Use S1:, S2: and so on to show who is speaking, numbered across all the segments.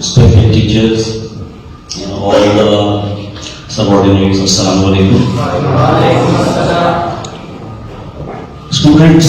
S1: respected teachers, all the subordinates, assalamu alaikum. Students,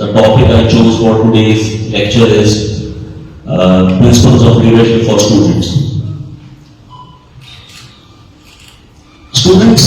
S1: the topic I chose for today's lecture is principles of leadership for students. Students,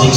S1: 6,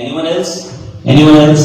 S1: Anyone else? Anyone else?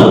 S1: 1,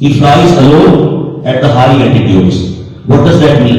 S1: He flies alone at the high altitudes. What does that mean?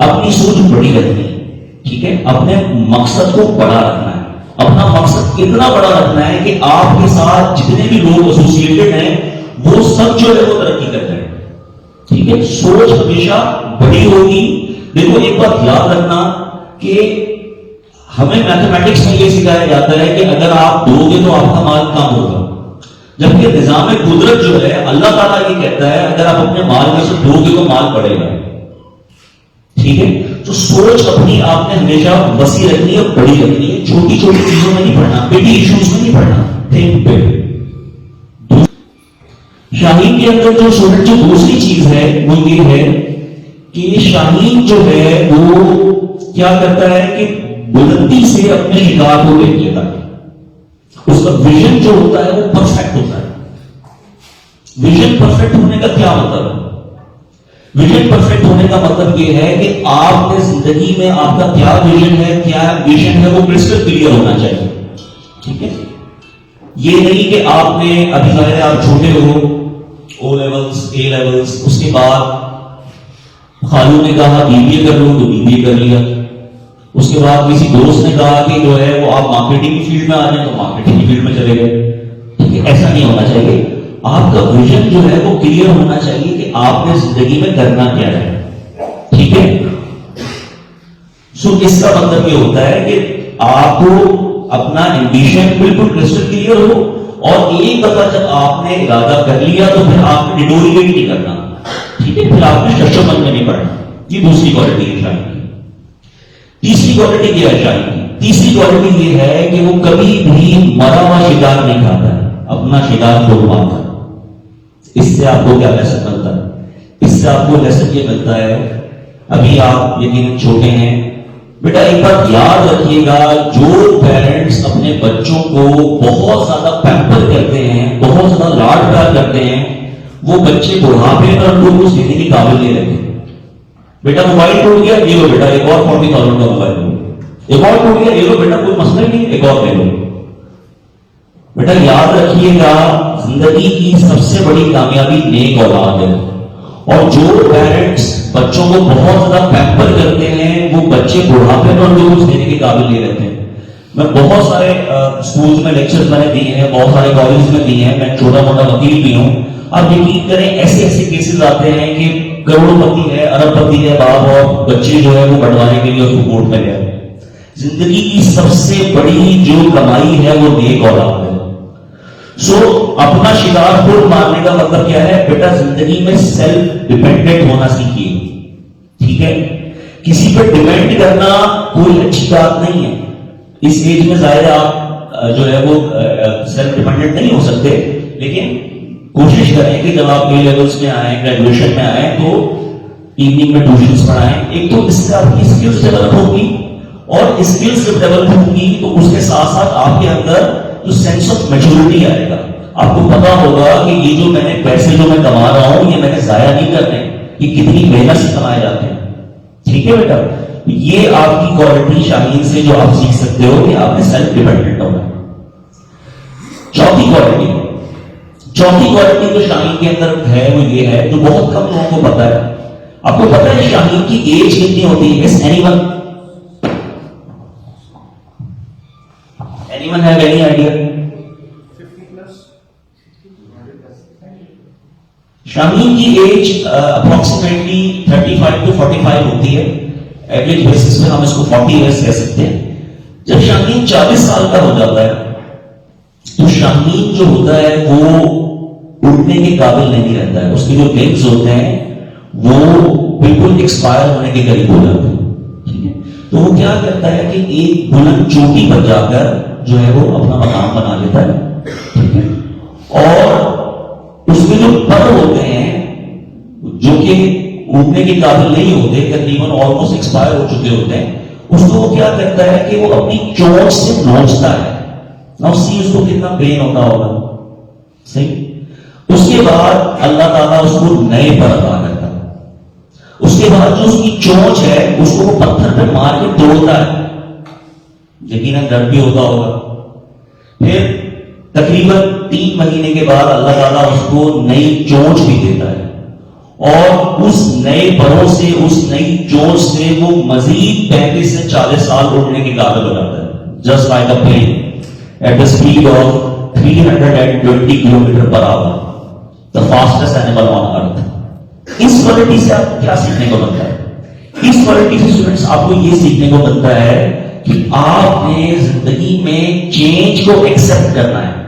S1: اپنی سوچ بڑی رکھنی ہے. ٹھیک ہے, اپنے مقصد کو بڑا رکھنا ہے, اپنا مقصد اتنا بڑا رکھنا ہے کہ آپ کے ساتھ جتنے بھی لوگ ایسوسیٹڈ ہیں وہ سب جو ہے وہ ترقی کرتے ہیں. ٹھیک ہے, سوچ ہمیشہ بڑی ہوگی. دیکھو ایک بات یاد رکھنا کہ ہمیں میتھمیٹکس میں یہ سکھایا جاتا ہے کہ اگر آپ دو گے تو آپ کا مال کم ہوگا, جبکہ نظام قدرت جو ہے اللہ تعالیٰ یہ کہتا ہے اگر آپ اپنے مال میں سے دو گے تو مال بڑھے گا. ٹھیک ہے, تو سوچ اپنی آپ نے ہمیشہ وسیع رکھنی ہے, بڑی رکھنی ہے, چھوٹی چھوٹی چیزوں میں نہیں پڑھنا, پیٹی ایشوز میں نہیں پڑھنا. Think big. شاہین کے اندر جو اسٹوڈنٹ جو دوسری چیز ہے وہ یہ ہے کہ شاہین جو ہے وہ کیا کرتا ہے کہ بلندی سے اپنے شکار کو دیکھ لیتا ہے. اس کا ویژن جو ہوتا ہے وہ پرفیکٹ ہوتا ہے. ویژن پرفیکٹ ہونے کا کیا مطلب ہے؟ ویژن پرفیکٹ ہونے کا مطلب یہ ہے کہ آپ نے زندگی میں آپ کا کیا ویژن ہے, کیا ویژن ہے, وہ کرسٹل کلیئر ہونا چاہیے. ٹھیک ہے, یہ نہیں کہ آپ نے ابھی ظاہر ہے آپ چھوٹے ہو, او لیولز اے لیولز, اس کے بعد خالو نے کہا بی بی اے کر لو تو بی بی اے کر لیا, اس کے بعد کسی دوست نے کہا کہ جو ہے وہ آپ مارکیٹنگ کی فیلڈ میں آ جائیں تو مارکیٹنگ کی فیلڈ میں چلے گئے. ٹھیک ہے, ایسا نہیں ہونا چاہیے. آپ کا ویژن جو ہے وہ کلیئر ہونا چاہیے کہ آپ نے زندگی میں کرنا کیا ہے. ٹھیک ہے, سو اس کا مطلب یہ ہوتا ہے کہ آپ کو اپنا ایمبیشن بالکل کرسٹل کلیئر ہو, اور ایک دفعہ جب آپ نے ارادہ کر لیا تو پھر آپ نے ڈیٹوریٹ نہیں کرنا. ٹھیک ہے, پھر آپ نے ششمن میں نہیں پڑھنا. یہ دوسری کوالٹی ہے شاہین کی. تیسری کوالٹی کیا ہے شاہین کی؟ تیسری کوالٹی یہ ہے کہ وہ کبھی بھی مرا ہوا شکار نہیں کھاتا ہے, اپنا شکار خود مارتا ہے. اس سے آپ کو کیا لیسن ملتا ہے؟ اس سے آپ کو لیسن یہ ملتا ہے, ابھی آپ یقیناً چھوٹے ہیں بیٹا, ایک بات یاد رکھیے گا, جو پیرنٹس اپنے بچوں کو بہت زیادہ پیمپر کرتے ہیں, بہت زیادہ لاڈ پیار کرتے ہیں, وہ بچے بڑھاپے پر ان کو سیکھنے کے قابل نہیں رہتے. بیٹا موبائل ٹوٹ گیا, یہ لو بیٹا ایک اور 40,000 کا موبائل لو, ایک اور ٹوٹ گیا, یہ لو بیٹا کوئی مسئلہ نہیں, ایک اور لے لو. بیٹا یاد رکھیے گا, زندگی کی سب سے بڑی کامیابی نیک اولاد ہے, اور جو پیرنٹس بچوں کو بہت زیادہ پیمپر کرتے ہیں وہ بچے بڑھاپے میں ان کو کچھ دینے کے قابل نہیں رہتے ہیں. میں بہت سارے اسکولز میں لیکچرز میں نے دیے ہیں, بہت سارے کالجز میں دیے ہیں, میں چھوٹا موٹا وکیل بھی ہوں. آپ یقین کریں ایسے ایسے کیسز آتے ہیں کہ کروڑوں پتی ہے, ارب پتی ہے باپ, اور بچے جو ہے وہ بنٹوانے کے لیے اس کو کورٹ میں گئے. زندگی کی سب سے بڑی جو کمائی ہے وہ نیک اولاد ہے. سو اپنا شکار خود مارنے کا مطلب کیا ہے بیٹا, زندگی میں سیلف ڈیپینڈنٹ ہونا سیکھیے. ٹھیک ہے, کسی پر ڈیپینڈ کرنا کوئی اچھی بات نہیں ہے. اس ایج میں ظاہر آپ جو ہے وہ سیلف ڈیپینڈنٹ نہیں ہو سکتے, لیکن کوشش کریں کہ جب آپ اے لیولس میں آئیں, گریجویشن میں آئیں, تو ایوننگ میں ٹیوشنز پڑھائیں. ایک تو اس سے آپ کی اسکلز ڈیولپ ہوگی, اور اسکلز جب ڈیولپ ہوگی تو اس کے ساتھ ساتھ آپ کے اندر جو سینس آف میچورٹی آئے گا. آپ کو پتا ہوگا کہ یہ جو میں نے پیسے جو میں کما رہا ہوں یہ میں نے ضائع نہیں کرنے, یہ کتنی محنت سے کمائے جاتے ہیں. ٹھیک ہے بیٹا, یہ آپ کی کوالٹی شاہین سے جو آپ سیکھ سکتے ہو کہ آپ نے سیلف ڈیپینڈنٹ ہونا. چوتھی کوالٹی جو شاہین کے اندر ہے وہ یہ ہے, جو بہت کم لوگوں کو پتا ہے. آپ کو پتا ہے شاہین کی ایج کتنی ہوتی ہے؟ Anyone have any idea?
S2: 50 plus.
S1: شاہین کی ایج اپروکسیمیٹلی 35 to 45 ہوتی ہے. ایوریج بیسس پہ ہم اس کو 40 ایئرس کہہ سکتے ہیں. جب شاہین 40 سال کا ہو جاتا ہے تو شاہین جو ہوتا ہے وہ اڑنے کے قابل نہیں رہتا ہے. اس کے جو ونگز ہوتے ہیں وہ بالکل ایکسپائر ہونے کے قریب ہو جاتے ہیں. ٹھیک ہے, تو وہ کیا کرتا ہے کہ ایک بلند چوٹی پر جا کر جو ہے وہ اپنا مقام بنا لیتا ہے. ٹھیک ہے, اور اس میں جو پر ہوتے ہیں جو کہ اڑنے کے قابل نہیں ہوتے, تقریباً آلموسٹ ایکسپائر ہو چکے ہوتے ہیں, اس کو وہ کیا کرتا ہے کہ وہ اپنی چونچ سے نوچتا ہے. اس کو کتنا پین ہوتا ہوگا. صحیح. اس کے بعد اللہ تعالیٰ اس کو نئے پر عطا کرتا ہے. اس کے بعد جو اس کی چونچ ہے اس کو وہ پتھر پہ مار کے توڑتا ہے. یقیناً درد بھی ہوتا ہوگا. پھر تقریباً 3 مہینے کے بعد اللہ تعالیٰ اس کو نئی چونچ بھی دیتا ہے, اور اس نئے پروں سے، اس نئی جوش سے وہ مزید 35 سے 40 سال اڑنے کی قابل ہو جاتا ہے. Just like a plane at the speed of 320 kilometre per hour, the fastest animal on earth. اس کوالٹی سے آپ کو کیا سیکھنے کو ملتا ہے؟ اس کوالٹی سے اسٹوڈنٹس آپ کو یہ سیکھنے کو ملتا ہے کہ آپ نے زندگی میں چینج کو ایکسپٹ کرنا ہے.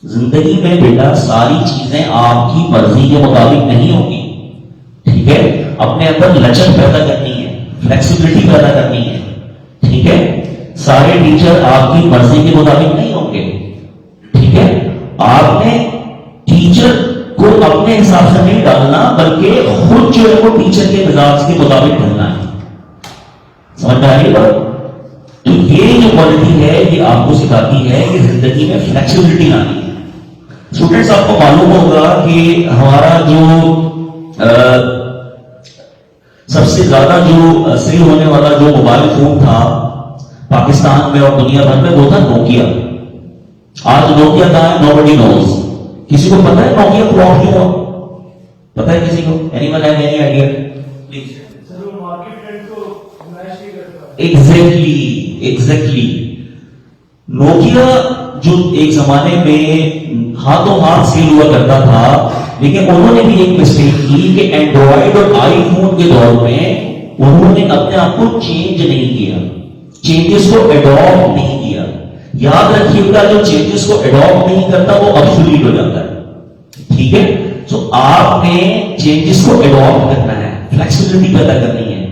S1: زندگی میں بیٹا ساری چیزیں آپ کی مرضی کے مطابق نہیں ہوگی، ٹھیک ہے؟ اپنے اندر لچک پیدا کرنی ہے، فلیکسیبلٹی پیدا کرنی ہے، ٹھیک ہے؟ سارے ٹیچر آپ کی مرضی کے مطابق نہیں ہوں گے، ٹھیک ہے؟ آپ نے ٹیچر کو اپنے حساب سے نہیں ڈالنا، بلکہ خود جو ہے وہ ٹیچر کے مزاج کے مطابق ڈھلنا ہے. سمجھ میں آ رہی بات؟ تو یہ جو کوالٹی ہے یہ آپ کو سکھاتی ہے کہ زندگی میں فلیکسیبلٹی آنی ہے. اسٹوڈنٹس آپ کو معلوم ہوگا کہ ہمارا جو سب سے زیادہ جو سیل ہونے والا جو موبائل فون تھا پاکستان میں اور دنیا بھر میں وہ تھا نوکیا. آج نوکیا کہاں ہے؟ نوبڈی نوز. کسی کو پتا ہے نوکیا فلاپ کیوں ہوا؟ پتا ہے کسی کو؟ Anyone have any idea?
S2: Sir وہ مارکیٹ ٹرینڈ کو میچ نہیں کرتا.
S1: ایگزیکٹلی نوکیا جو ایک زمانے میں ہاتھوں ہاتھ سیل ہوا کرتا تھا، لیکن انہوں نے بھی ایک مسٹیک کی کہ اینڈرائڈ اور آئی فون کے دور میں انہوں نے اپنے آپ کو چینج نہیں کیا، چینجز کو اڈاپٹ نہیں کیا. یاد رکھیے گا جو چینجز کو اڈاپٹ نہیں کرتا وہ obsolete ہو جاتا ہے، ٹھیک ہے؟ سو آپ نے چینجز کو اڈاپٹ کرنا ہے، فلیکسیبلٹی پیدا کرنی ہے.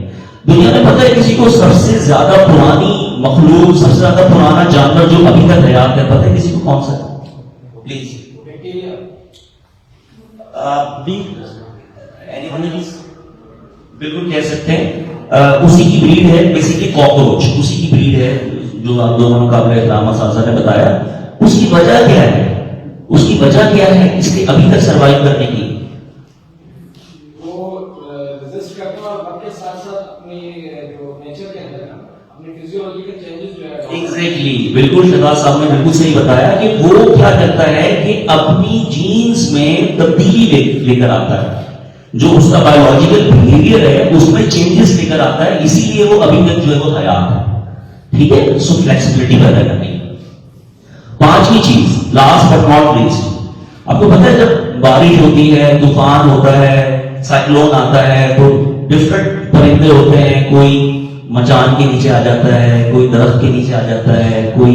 S1: دنیا میں پتہ ہے کسی کو سب سے زیادہ پرانی مخلوق، سب سے زیادہ پرانا جانور جو ابھی تک حیات ہے، پتہ ہے کسی کو کون سا ہے؟ پلیز بالکل کہہ سکتے ہیں اسی کی بریڈ ہے، بیسیکلی کاکروچ اسی کی بریڈ ہے جو آپ دونوں مقابلے احترام اساتذہ نے بتایا. اس کی وجہ کیا ہے؟ اس کی وجہ کیا ہے اس کے ابھی تک سروائیو کرنے کی؟
S2: وہ ریزسٹ کرتا ہے وقت کے ساتھ ساتھ اپنی جو نیچر کے اندر اپنی فزیولوجیکل چینجز جو ہے.
S1: ایگزیکٹلی بالکل شہباز صاحب نے بالکل صحیح بتایا کہ وہ کیا کرتا ہے کہ اپنی جینز میں تبدیلی لے کر آتا ہے. جو اس کا بایولوجیکل بیہیویئر ہے اس میں چینجز لے کر آتا ہے، اسی لیے وہ ابھی تک جو ہے وہ حیات ہے، ٹھیک ہے؟ سو فلیکسیبلٹی پیدا کرنی ہے. پانچویں چیز لاسٹ بٹ ناٹ لیسٹ، آپ کو پتہ ہے جب بارش ہوتی ہے، طوفان ہوتا ہے، سائیکلون آتا ہے، تو ڈفرنٹ پرندے ہوتے ہیں، کوئی مچان کے نیچے آ جاتا ہے، کوئی درخت کے نیچے آ جاتا ہے، کوئی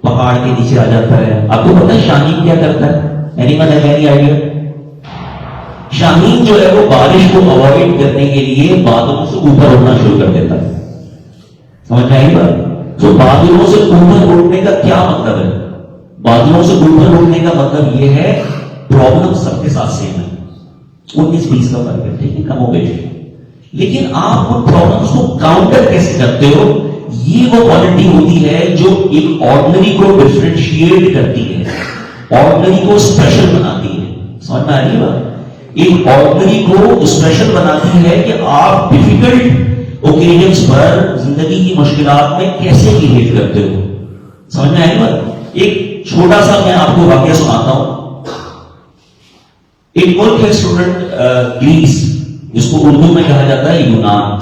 S1: پہاڑ کے نیچے آ جاتا ہے. آپ کو پتہ ہے شاہین کیا کرتا ہے؟ Anyone have any idea? Shaheen جو ہے وہ بارش کو اوائڈ کرنے کے لیے بادلوں سے اوپر اڑنا شروع کر دیتا ہے. سمجھ میں آئی بات؟ تو بادلوں سے اوپر اڑنے کا کیا مطلب ہے؟ بادلوں سے اوپر اڑنے کا مطلب یہ ہے پرابلم سب کے ساتھ سیم ہے، 19-20 کا فرق ہے، ٹھیک ہے؟ کم ہو گئی، لیکن آپ ان پرابلمس کو کاؤنٹر کیسے کرتے ہو؟ یہ وہ کوالٹی ہوتی ہے جو ایک آرڈنری کو ڈفرینشیٹ کرتی ہے، آرڈنری کو اسپیشل بناتی ہے. سمجھ میں آ رہی ہے بات؟ ایک آرڈنری کو اسپیشل بناتی ہے کہ آپ ڈیفیکلٹ اوکیجنز پر زندگی کی مشکلات میں کیسے بہیو کرتے ہو. سمجھ میں آئی بات؟ ایک چھوٹا سا میں آپ کو واقعہ سناتا ہوں. ایک ملک ہے اسٹوڈنٹ گریس، جس کو اردو میں کہا جاتا ہے یونان.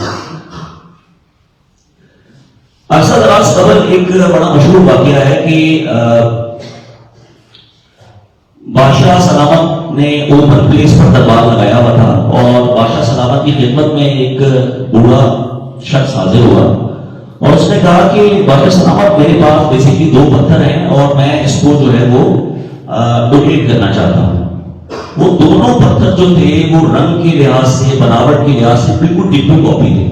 S1: عرصہ دراز قبل ایک بڑا مشہور واقعہ ہے کہ بادشاہ سلامت نے اوپن پلیس پر دربار لگایا ہوا تھا، اور بادشاہ سلامت کی خدمت میں ایک بوڑھا شخص حاضر ہوا اور اس نے کہا کہ بادشاہ سلامت میرے پاس بیسیکلی 2 پتھر ہیں اور میں اس کو جو ہے وہ ڈونیٹ کرنا چاہتا ہوں. وہ دونوں پتھر جو تھے وہ رنگ کے لحاظ سے، بناوٹ کے لحاظ سے بالکل ڈپو کاپی تھے.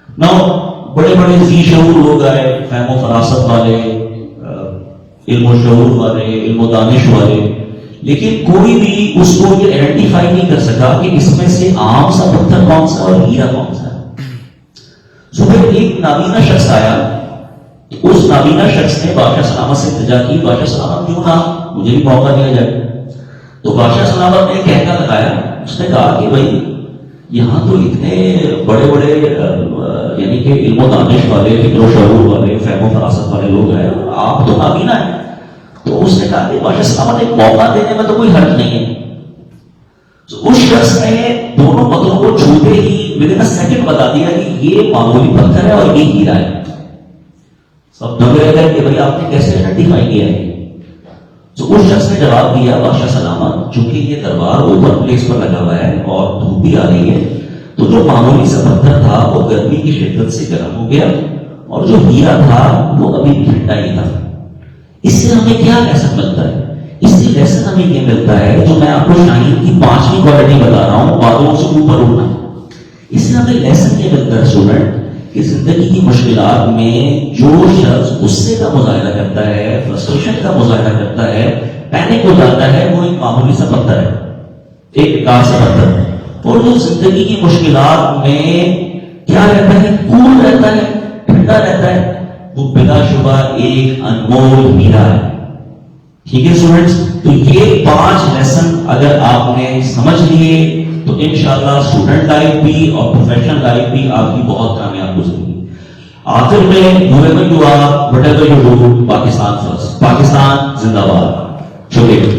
S1: نہ بڑے بڑے ذی شعور لوگ آئے، فہم و فراست والے، علم و شعور والے، علم و دانش والے، لیکن کوئی بھی اس کو یہ آئیڈینٹیفائی نہیں کر سکا کہ اس میں سے عام سا پتھر کون سا اور ہیرا کون سا ہے. سو پھر ایک نابینا شخص آیا، اس نابینا شخص نے بادشاہ سلامت سے التجا کی، بادشاہ سلامت کیوں نہ مجھے بھی موقع دیا جائے. تو بادشاہ سلامت نے کہنا لگایا، اس نے کہا کہ بھائی یہاں تو اتنے بڑے بڑے یعنی کہ علم و دانش والے، فکر و شعور والے، فہم و فراست والے لوگ ہیں، آپ تو نابینا ہیں. تو اس نے کہا کہ بادشاہ سلامت ایک موقع دینے میں تو کوئی حرج نہیں ہے. شخص نے دونوں پتھروں کو چھوتے ہی ود ان سیکنڈ بتا دیا کہ یہ معمولی پتھر ہے اور یہ ہیرا ہے. سب دب رہ گئے کہ بھائی آپ نے کیسے آئیڈینٹیفائی کیا ہے. تو اس شخص نے جواب دیا بادشاہ سلامت، چونکہ یہ دربار اوپر پلیس پر لگا ہوا ہے اور دھوپ بھی آ رہی ہے، تو جو معمولی سا پتھر تھا وہ گرمی کی شدت سے گرم ہو گیا، اور جو ہیرا تھا وہ ابھی بھی ٹھنڈا ہی تھا. اس سے ہمیں کیا لیسن ملتا ہے؟ اس سے لیسن ہمیں یہ ملتا ہے جو میں آپ کو شاہین کی 5ویں کوالٹی بتا رہا ہوں، باتوں سے اوپر اٹھنا. اس سے ہمیں لیسن یہ ملتا ہے اسٹوڈنٹ کہ زندگی کی مشکلات میں جو شخص غصے کا مظاہرہ کرتا ہے، فرسٹریشن کا مظاہرہ کرتا ہے، پینک ہو جاتا ہے، وہ ایک معمولی سا پتھر ہے، ایک بیکار سا پتھر ہے. اور جو زندگی کی مشکلات میں کیا رہتا ہے، کول رہتا ہے، ٹھنڈا رہتا ہے، وہ بلا شبہ ایک انمول ہیرا ہے. ٹھیک ہے اسٹوڈنٹس، تو یہ 5 لیسن اگر آپ نے سمجھ لیے تو انشاءاللہ اسٹوڈنٹ لائف بھی اور پروفیشنل لائف بھی آپ کی بہت کامیاب گزرے گی. آخر میں whoever you are, whatever you do, Pakistan first, Pakistan زندہ باد. شکریہ.